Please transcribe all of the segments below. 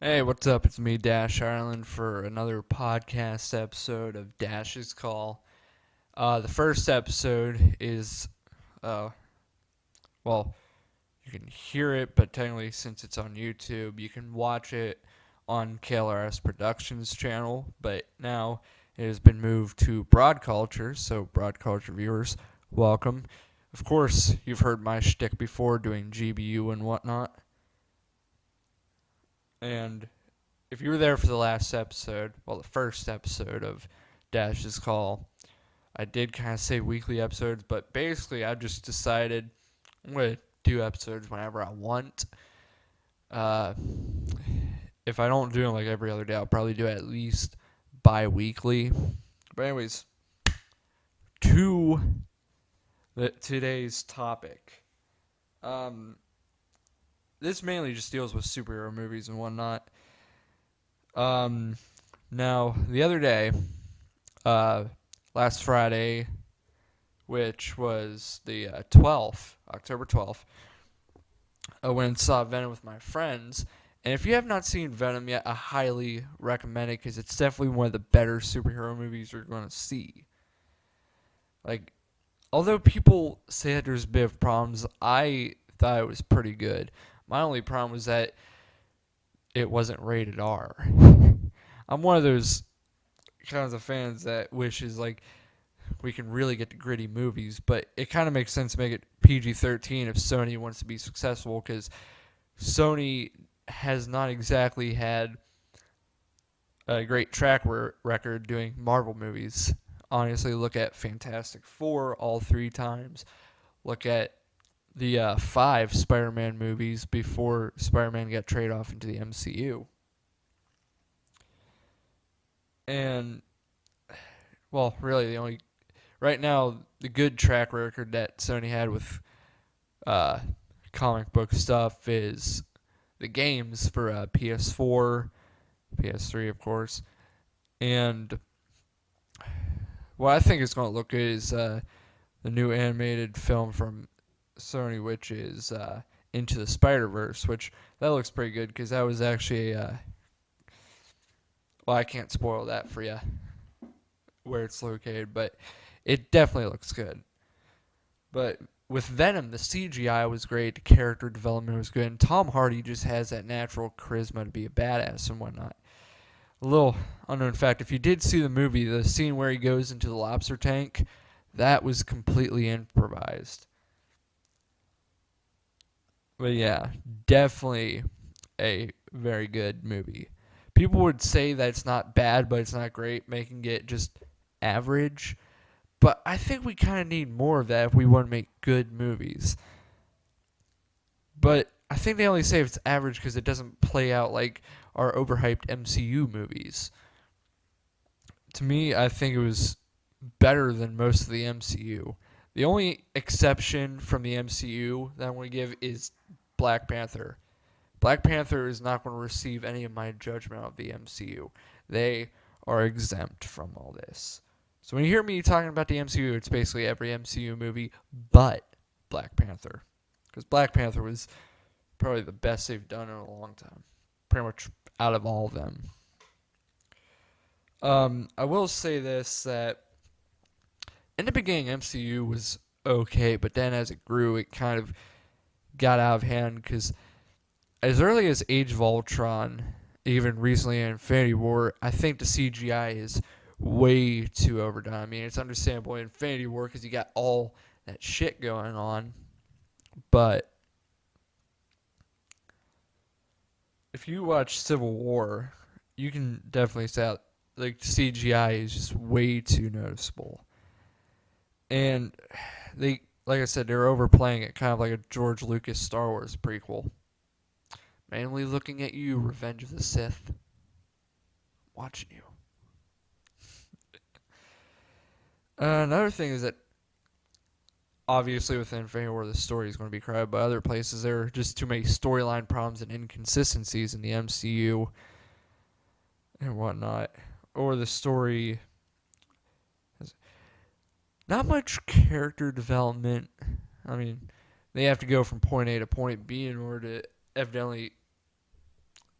Hey, what's up? It's me, Dash Ireland, for another podcast episode of Dash's Call. The first episode is, uh, well, you can hear it, but technically, since it's on YouTube, you can watch it on KLRS Productions channel. But now it has been moved to Broad Culture, so Broad Culture viewers, welcome. Of course, you've heard my shtick before, doing GBU and whatnot. And if you were there for the last episode, well, the first episode of Dash's Call, I did kind of say weekly episodes, but basically I just decided I'm going to do episodes whenever I want. Uh, if I don't do them like every other day, I'll probably do it at least bi-weekly. But anyways, to today's topic. Um, this mainly just deals with superhero movies and whatnot. Um, Now, the other day, uh, last Friday, which was the 12th, October 12th, I went and saw Venom with my friends. And if you have not seen Venom yet, I highly recommend it because it's definitely one of the better superhero movies you're going to see. Like, although people say that there's a bit of problems, I thought it was pretty good. My only problem was that it wasn't rated R. I'm one of those kinds of fans that wishes like we can really get to gritty movies, but it kind of makes sense to make it PG-13 if Sony wants to be successful, because Sony has not exactly had a great track record doing Marvel movies. Honestly, look at Fantastic Four all three times. Look at the 5 Spider-Man movies before Spider-Man got traded off into the MCU. And, well, really, the only right now, the good track record that Sony had with uh, comic book stuff is the games for PS4, PS3, of course, and what I think is going to look good is the new animated film from Sony, which is Into the Spider-Verse, which that looks pretty good because that was actually well, I can't spoil that for you where it's located, but it definitely looks good. But with Venom, the CGI was great, the character development was good, and Tom Hardy just has that natural charisma to be a badass and whatnot. A little unknown fact, if you did see the movie, the scene where he goes into the lobster tank, that was completely improvised. But yeah, definitely a very good movie. People would say that it's not bad, but it's not great, making it just average. But I think we kind of need more of that if we want to make good movies. But I think they only say it's average because it doesn't play out like our overhyped MCU movies. To me, I think it was better than most of the MCU. The only exception from the MCU that I want to give is Black Panther. Black Panther is not going to receive any of my judgment of the MCU. They are exempt from all this. So when you hear me talking about the MCU, it's basically every MCU movie but Black Panther. Because Black Panther was probably the best they've done in a long time. Pretty much out of all of them. I will say this, that in the beginning, MCU was okay, but then as it grew, it kind of got out of hand because as early as Age of Ultron, even recently in Infinity War, I think the CGI is way too overdone. I mean, it's understandable in Infinity War because you got all that shit going on, but if you watch Civil War, you can definitely say like CGI is just way too noticeable. And they, like I said, they're overplaying it, kind of like a George Lucas Star Wars prequel. Mainly looking at you, Revenge of the Sith. Watching you. Another thing is that obviously within Infinity War the story is going to be crowded, but other places there are just too many storyline problems and inconsistencies in the MCU and whatnot. Or the story has not much character development. I mean, they have to go from point A to point B in order to evidently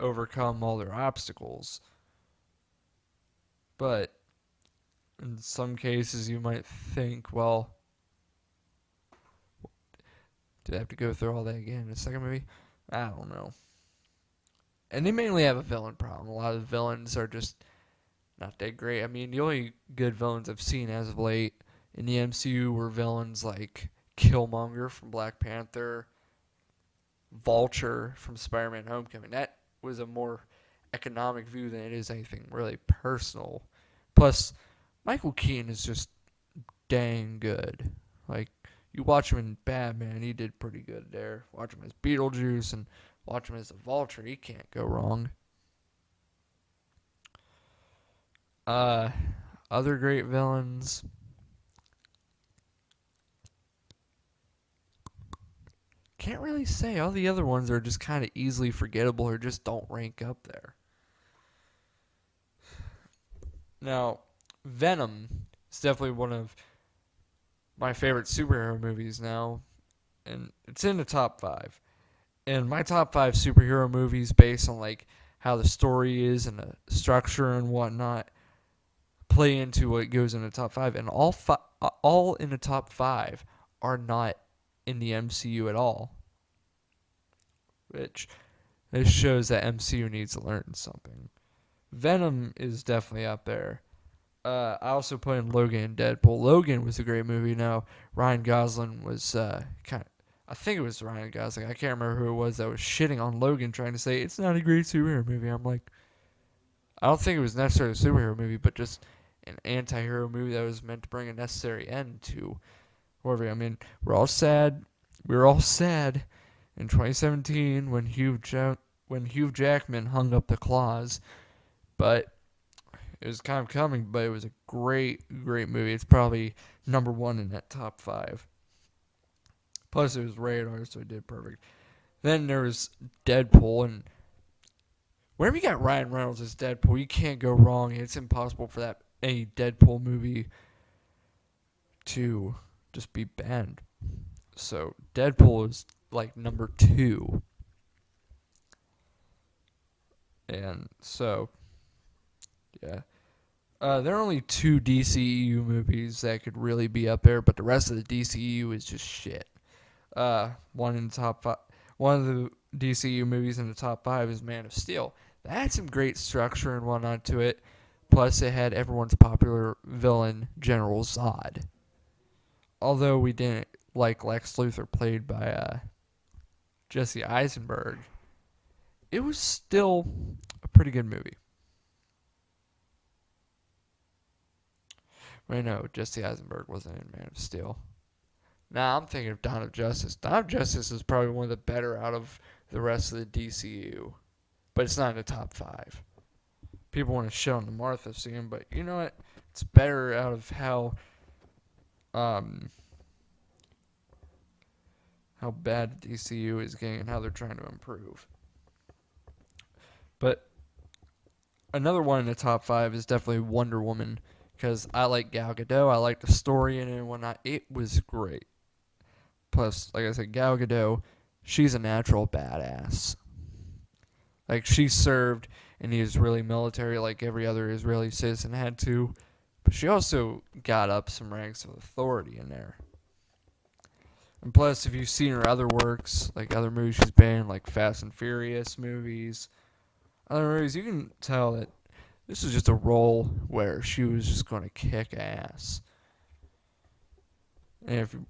overcome all their obstacles. But in some cases, you might think, well, do they have to go through all that again in the second movie? I don't know. And they mainly have a villain problem. A lot of the villains are just not that great. I mean, the only good villains I've seen as of late in the MCU were villains like Killmonger from Black Panther, Vulture from Spider-Man: Homecoming. That was a more economic view than it is anything really personal. Plus, Michael Keaton is just dang good. Like, you watch him in Batman, he did pretty good there. Watch him as Beetlejuice and watch him as the Vulture, he can't go wrong. Uh, Other great villains. Can't really say. All the other ones are just kind of easily forgettable or just don't rank up there. Now, Venom is definitely one of my favorite superhero movies now, and it's in the top five. And my top five superhero movies, based on like how the story is and the structure and whatnot, play into what goes in the top five. And all in the top five are not in the MCU at all, which this shows that MCU needs to learn something. Venom is definitely up there. I also put in Logan and Deadpool. Logan was a great movie. Now, Ryan Gosling was kind of. I think it was Ryan Gosling. I can't remember who it was that was shitting on Logan, trying to say it's not a great superhero movie. I'm like, I don't think it was necessarily a superhero movie, but just an anti-hero movie that was meant to bring a necessary end to whatever. I mean, we're all sad. We were all sad in 2017 when Hugh Jackman hung up the claws, but it was kind of coming. But it was a great movie. It's probably number one in that top five. Plus, it was rated R, so it did perfect. Then there was Deadpool, and whenever you got Ryan Reynolds as Deadpool, you can't go wrong. It's impossible for that any Deadpool movie to just be banned. So Deadpool is like number two, and so yeah. There are only two DCEU movies that could really be up there, but the rest of the DCEU is just shit. One in the top five. One of the DCU movies in the top five is Man of Steel. That had some great structure and whatnot to it. Plus, it had everyone's popular villain, General Zod. Although we didn't like Lex Luthor, played by Jesse Eisenberg, it was still a pretty good movie. I know Jesse Eisenberg wasn't in Man of Steel. Now I'm thinking of Dawn of Justice. Dawn of Justice is probably one of the better out of the rest of the DCU, but it's not in the top five. People want to shit on the Martha scene, but you know what? It's better out of um how bad the DCU is getting and how they're trying to improve. But another one in the top five is definitely Wonder Woman, because I like Gal Gadot. I like the story in it and whatnot. It was great. Plus, like I said, Gal Gadot, she's a natural badass. Like, she served in the Israeli military like every other Israeli citizen had to. But she also got up some ranks of authority in there. And plus, if you've seen her other works, like other movies she's been in, like Fast and Furious movies, other movies, you can tell that this is just a role where she was just going to kick ass. And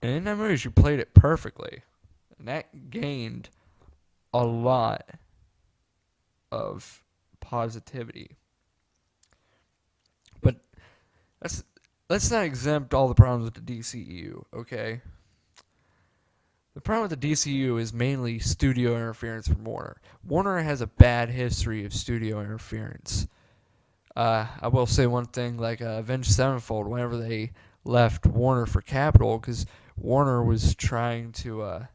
in that movie, she played it perfectly. And that gained a lot of positivity. But let's not exempt all the problems with the DCEU, okay? The problem with the DCU is mainly studio interference from Warner. Warner has a bad history of studio interference. I will say one thing, like Avenged Sevenfold, whenever they left Warner for Capitol, because Warner was trying to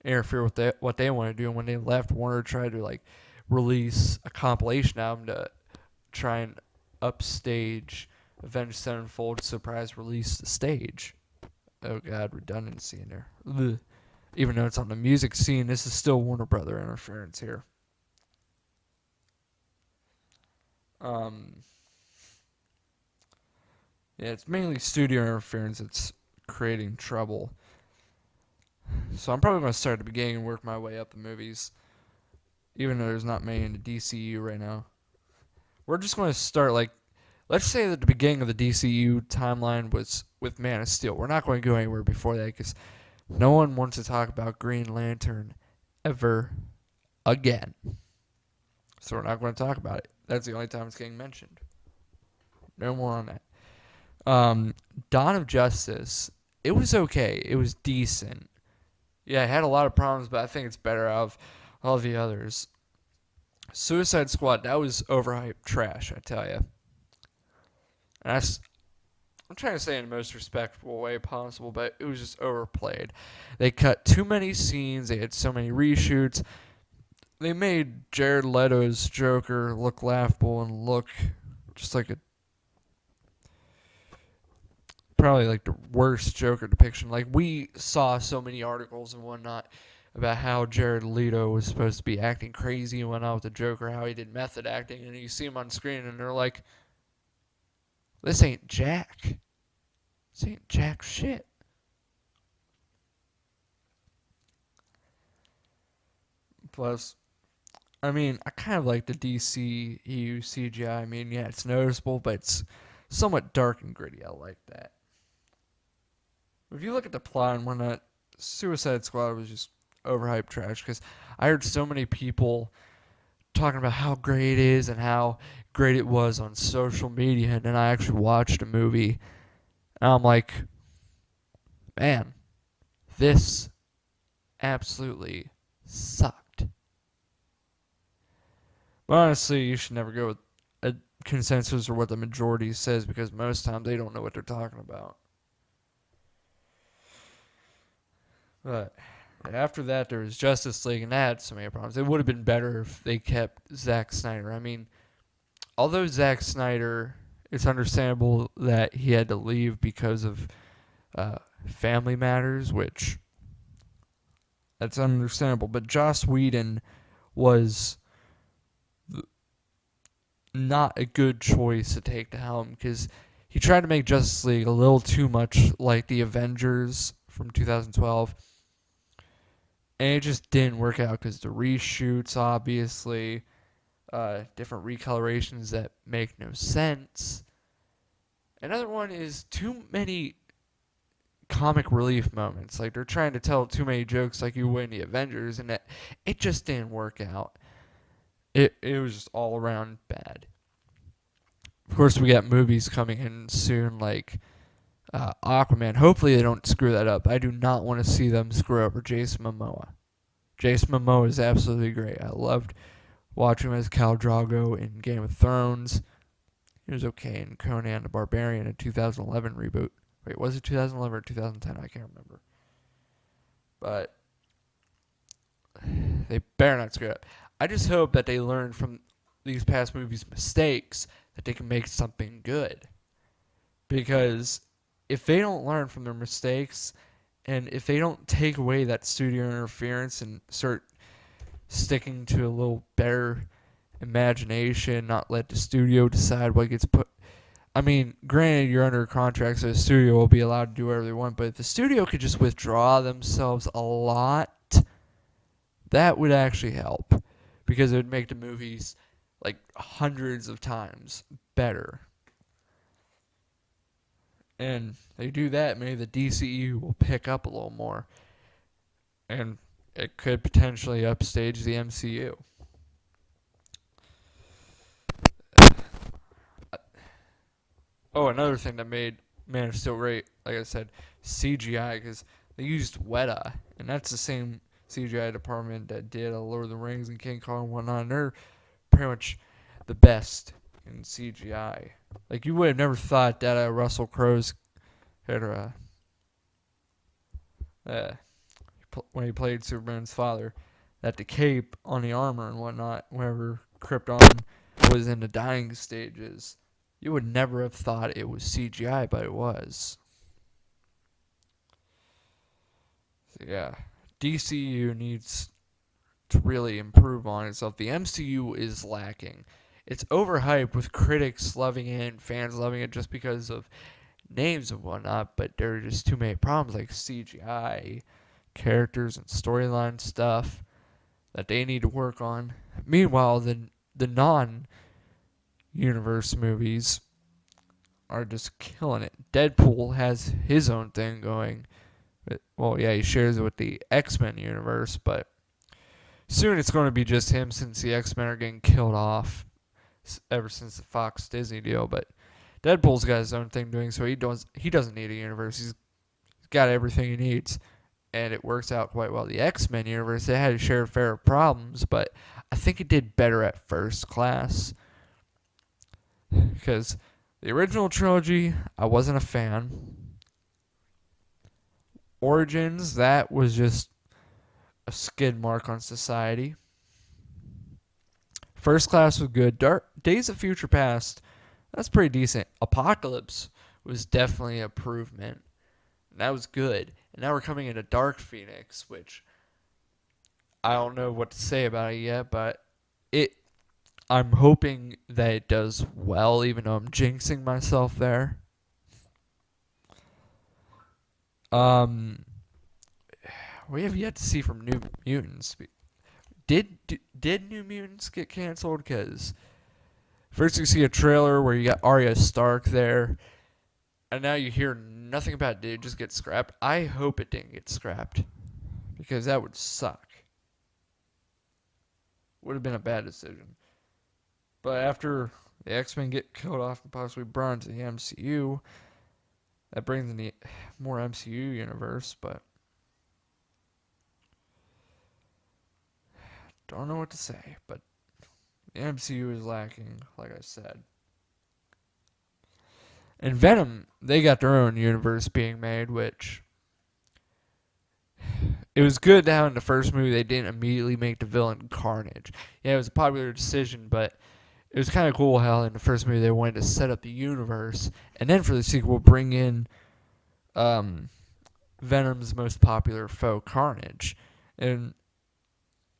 interfere with what they want to do, and when they left, Warner tried to like release a compilation album to try and upstage Avenged Sevenfold surprise release the stage. Oh god, redundancy in there. Ugh. Even though it's on the music scene, this is still Warner Brother interference here. Um, yeah, it's mainly studio interference that's creating trouble. So I'm probably going to start at the beginning and work my way up the movies, even though there's not many in the DCU right now. We're just going to start like, let's say that the beginning of the DCU timeline was with Man of Steel. We're not going to go anywhere before that because no one wants to talk about Green Lantern ever again. So we're not going to talk about it. That's the only time it's getting mentioned. No more on that. Dawn of Justice. It was okay. It was decent. Yeah, it had a lot of problems, but I think it's better out of all the others. Suicide Squad, that was overhyped trash, I tell you. And I'm trying to say in the most respectful way possible, but it was just overplayed. They cut too many scenes. They had so many reshoots. They made Jared Leto's Joker look laughable and look just like a probably like the worst Joker depiction. Like we saw so many articles and whatnot about how Jared Leto was supposed to be acting crazy and whatnot with the Joker, how he did method acting, and you see him on screen and they're like, "This ain't Jack. This ain't Jack shit." Plus, I mean, I kind of like the DCEU CGI. I mean, yeah, it's noticeable, but it's somewhat dark and gritty. I like that. If you look at the plot and whatnot, Suicide Squad was just overhyped trash because I heard so many people talking about how great it is and how great it was on social media, and then I actually watched a movie, and I'm like, man, this absolutely sucked. But honestly, you should never go with a consensus or what the majority says because most times they don't know what they're talking about. But after that, there was Justice League, and that had so many problems. It would have been better if they kept Zack Snyder. I mean, although Zack Snyder, it's understandable that he had to leave because of family matters, which that's understandable. But Joss Whedon was not a good choice to take to helm because he tried to make Justice League a little too much like the Avengers from 2012, and it just didn't work out because the reshoots, obviously, different recolorations that make no sense. Another one is too many comic relief moments. Like they're trying to tell too many jokes like you would in the Avengers, and it just didn't work out. It was just all around bad. Of course, we got movies coming in soon, like Aquaman. Hopefully, they don't screw that up. I do not want to see them screw over Jason Momoa. Jason Momoa is absolutely great. I loved watching him as Khal Drogo in Game of Thrones. He was okay in Conan the Barbarian, a 2011 reboot. Wait, was it 2011 or 2010? I can't remember. But they better not screw it up. I just hope that they learn from these past movies' mistakes that they can make something good. Because if they don't learn from their mistakes and if they don't take away that studio interference and start sticking to a little better imagination, not let the studio decide what gets put. I mean, granted, you're under contract, so the studio will be allowed to do whatever they want, but if the studio could just withdraw themselves a lot, that would actually help because it would make the movies like hundreds of times better. And they do that, maybe the DCU will pick up a little more, and it could potentially upstage the MCU. Oh, another thing that made Man of Steel great, like I said, CGI, because they used Weta, and that's the same CGI department that did Lord of the Rings and King Kong and whatnot. And they're pretty much the best in CGI. Like you would have never thought that Russell Crowe's had uh, when he played Superman's father, that the cape on the armor and whatnot, whenever Krypton was in the dying stages, you would never have thought it was CGI, but it was. So yeah, DCU needs to really improve on itself. The MCU is lacking. it's overhyped with critics loving it and fans loving it just because of names and whatnot, but there are just too many problems like CGI, characters, and storyline stuff that they need to work on. Meanwhile, the non-universe movies are just killing it. Deadpool has his own thing going. Well, yeah, he shares it with the X-Men universe, but soon it's going to be just him since the X-Men are getting killed off ever since the Fox Disney deal. But Deadpool's got his own thing doing, so he doesn't need a universe. He's got everything he needs, and it works out quite well. The X-Men universe, they had a share fair of problems, but I think it did better at First Class because the original trilogy I wasn't a fan. Origins, that was just a skid mark on society. First Class was good. Days of Future Past, that's pretty decent. Apocalypse was definitely an improvement. That was good. And now we're coming into Dark Phoenix, which I don't know what to say about it yet, but I'm hoping that it does well, even though I'm jinxing myself there. We have yet to see from New Mutants. Did New Mutants get canceled? Because first you see a trailer where you got Arya Stark there, and now you hear nothing about it. Did it just get scrapped? I hope it didn't get scrapped, because that would suck. Would have been a bad decision. But after the X-Men get killed off and possibly brought into the MCU, that brings in the more MCU universe, but don't know what to say. But the MCU is lacking, like I said. And Venom, they got their own universe being made, which it was good how in the first movie they didn't immediately make the villain Carnage. Yeah, it was a popular decision, but it was kind of cool how in the first movie they wanted to set up the universe, and then for the sequel bring in Venom's most popular foe, Carnage. And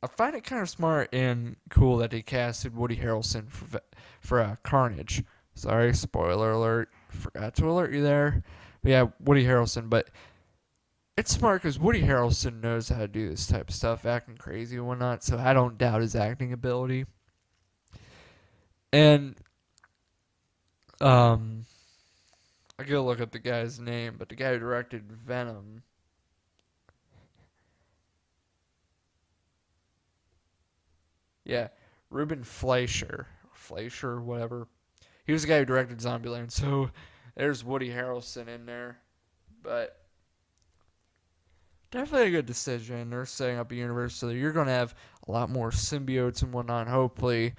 I find it kind of smart and cool that they casted Woody Harrelson for Carnage. Sorry, spoiler alert. Forgot to alert you there. But yeah, Woody Harrelson. But it's smart because Woody Harrelson knows how to do this type of stuff, acting crazy and whatnot, so I don't doubt his acting ability. And I gotta look up the guy's name, but the guy who directed Venom. Yeah, Ruben Fleischer, whatever. He was the guy who directed Zombieland, so there's Woody Harrelson in there. But definitely a good decision. They're setting up a universe so that you're going to have a lot more symbiotes and whatnot. Hopefully,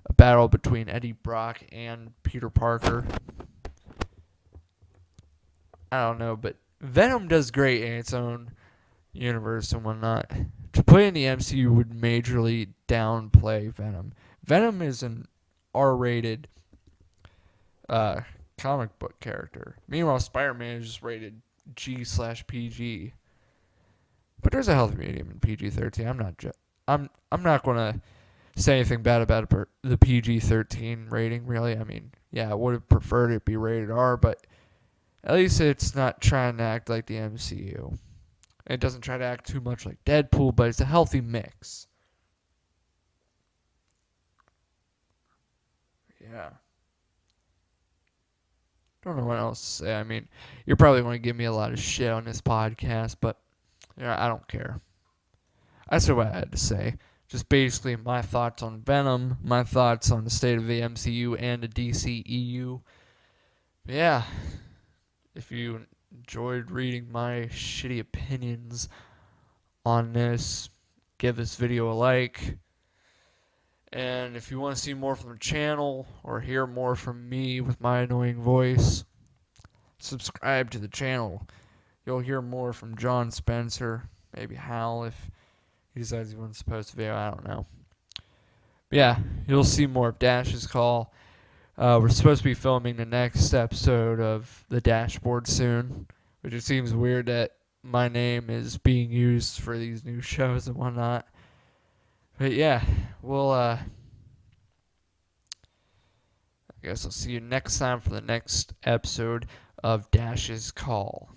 a battle between Eddie Brock and Peter Parker. I don't know, but Venom does great in its own universe and whatnot. To put in the MCU would majorly downplay Venom. Venom is an R-rated comic book character. Meanwhile, Spider-Man is just rated G/PG. But there's a healthy medium in PG-13. I'm not gonna say anything bad about the PG-13 rating. Really, I mean, yeah, I would have preferred it be rated R, but at least it's not trying to act like the MCU. It doesn't try to act too much like Deadpool, but it's a healthy mix. Yeah. Don't know what else to say. I mean, you're probably going to give me a lot of shit on this podcast, but yeah, I don't care. That's what I had to say. Just basically my thoughts on Venom, my thoughts on the state of the MCU and the DCEU. Yeah. If you enjoyed reading my shitty opinions on this, give this video a like. And if you want to see more from the channel or hear more from me with my annoying voice, subscribe to the channel. You'll hear more from John Spencer, maybe Hal if he decides he wants to post a video, I don't know. But yeah, you'll see more of Dash's Call. We're supposed to be filming the next episode of The Dashboard soon, which it seems weird that my name is being used for these new shows and whatnot. But yeah, we'll I guess I'll see you next time for the next episode of Dash's Call.